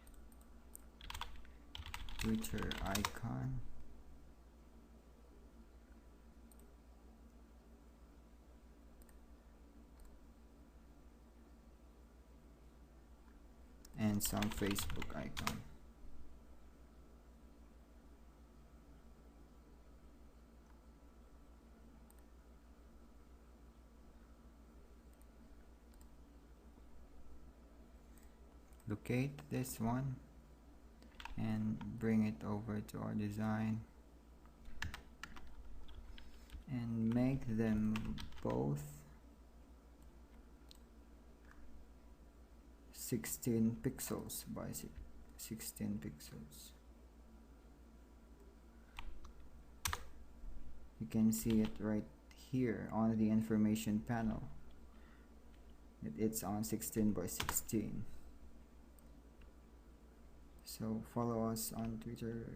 Twitter icon. And some Facebook icon. duplicate this one and bring it over to our design and make them both 16 pixels by 16 pixels. You can see it right here on the information panel that it's on 16 by 16. So follow us on Twitter.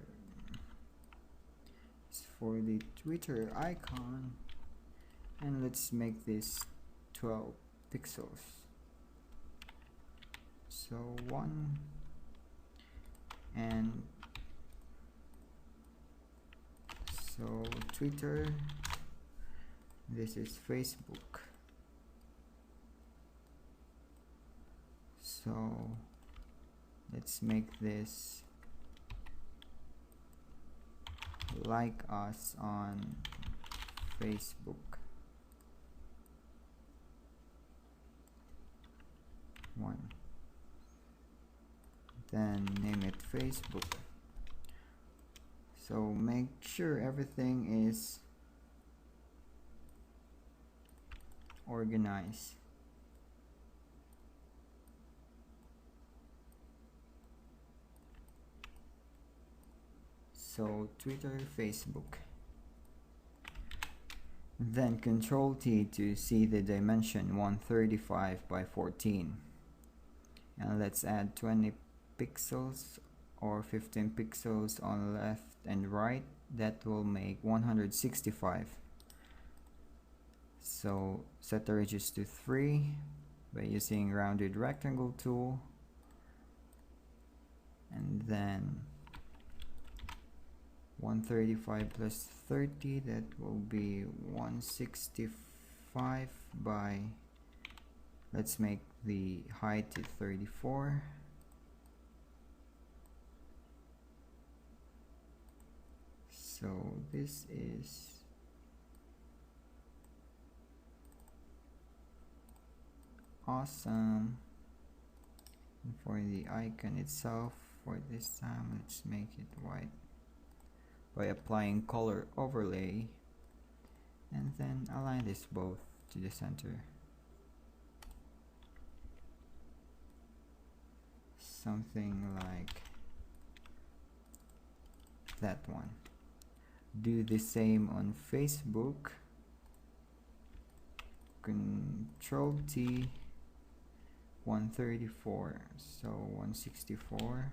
It's for the Twitter icon, and let's make this 12 pixels. So 1 and so Twitter, this is Facebook. So let's make this like us on Facebook. 1. Then name it Facebook. So make sure everything is organized. So Twitter, Facebook. Then Control T to see the dimension 135 by 14. And let's add 20 pixels or 15 pixels on left and right. That will make 165. So set the radius to 3 by using rounded rectangle tool, and then 135 plus 30, that will be 165 by, let's make the height to 34. So this is awesome. And for the icon itself, for this time, let's make it white by applying color overlay, and then align this both to the center. Something like that one. Do the same on Facebook. Control T, 134, so 164.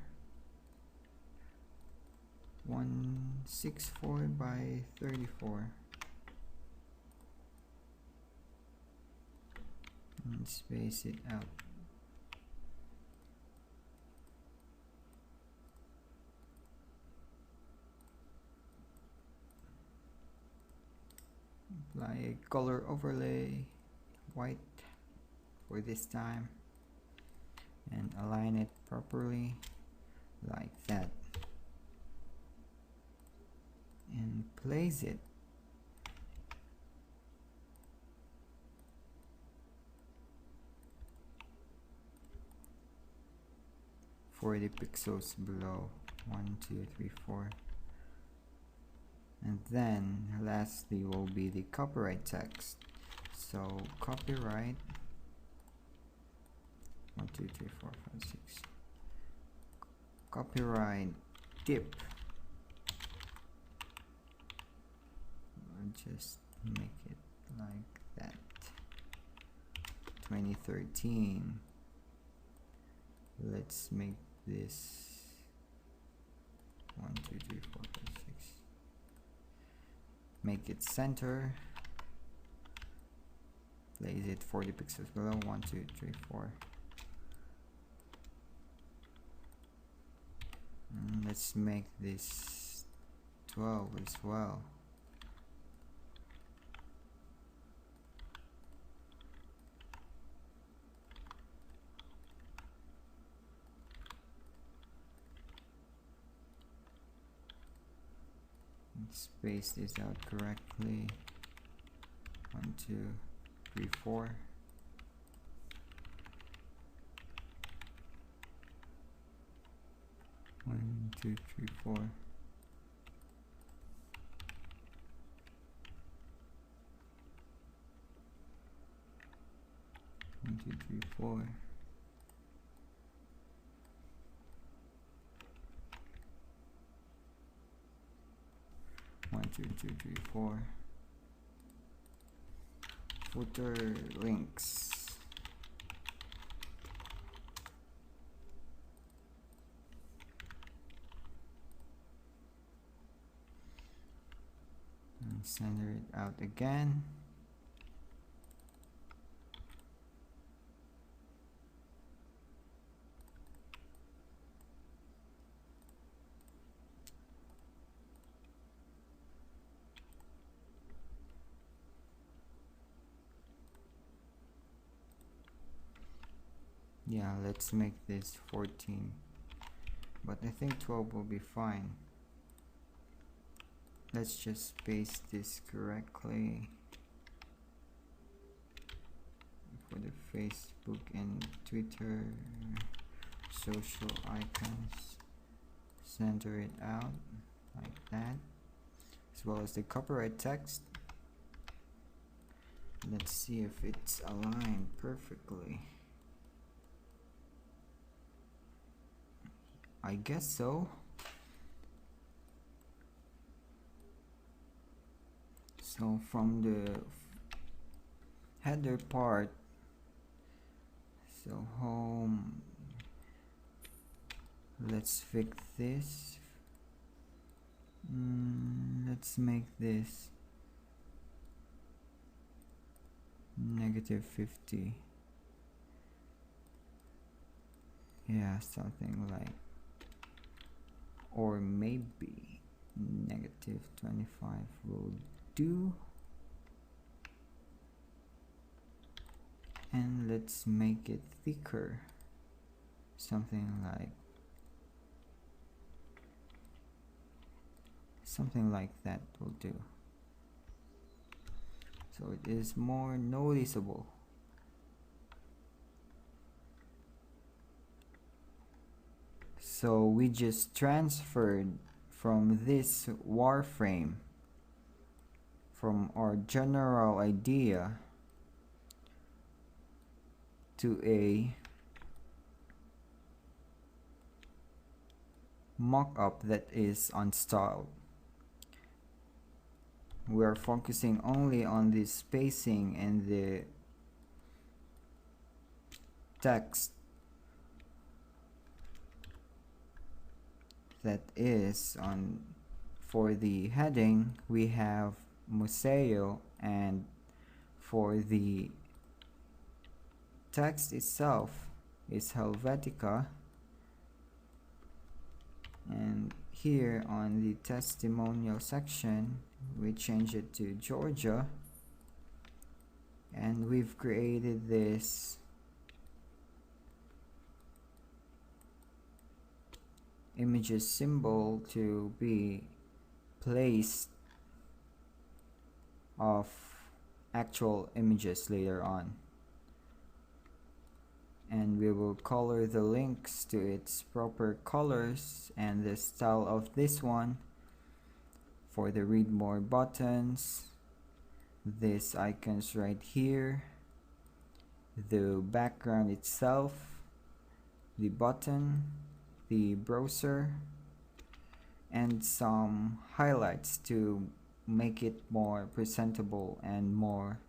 164 by 34, and space it out. Apply a color overlay, white for this time, and align it properly like that. And place it. For the pixels below, 1, 2, 3, 4. And then lastly will be the copyright text. So copyright 1, 2, 3, 4, 5, 6. Copyright dip. Just make it like that. 2013. Let's make this 1, 2, 3, 4, 5, 6. Make it center. Place it 40 pixels below. 1, 2, 3, 4. And let's make this 12 as well. Space this out correctly. 1, 2, 3, 4. 2, 3, 4. 1, 2, 3, 4. 1, 2, 3, 4. Footer links. And center it out again. Yeah, let's make this 14, but I think 12 will be fine. Let's just paste this correctly for the Facebook and Twitter social icons. Center it out like that, as well as the copyright text. Let's see if it's aligned perfectly. I guess so. So from the header part, so home, let's fix this. Let's make this -50. Yeah, something like, or maybe -25 will do. And let's make it thicker, something like that will do, so it is more noticeable. So we just transferred from this wireframe, from our general idea, to a mock-up that is unstyled. We are focusing only on the spacing and the text that is on. For the heading we have Museo, and for the text itself is Helvetica, and here on the testimonial section we change it to Georgia, and we've created this images symbol to be placed of actual images later on, and we will color the links to its proper colors, and the style of this one for the read more buttons, these icons right here, the background itself, the button, the browser, and some highlights to make it more presentable and more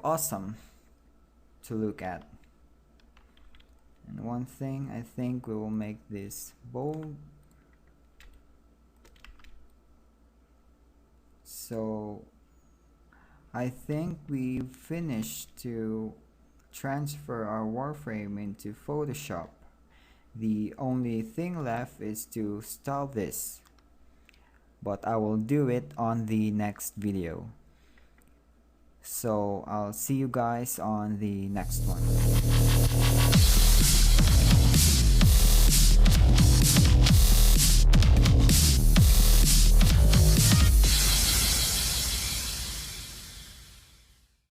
awesome to look at. And one thing, I think we will make this bold. So I think we've finished to transfer our wireframe into Photoshop. The only thing left is to style this, but I will do it on the next video. So I'll see you guys on the next one.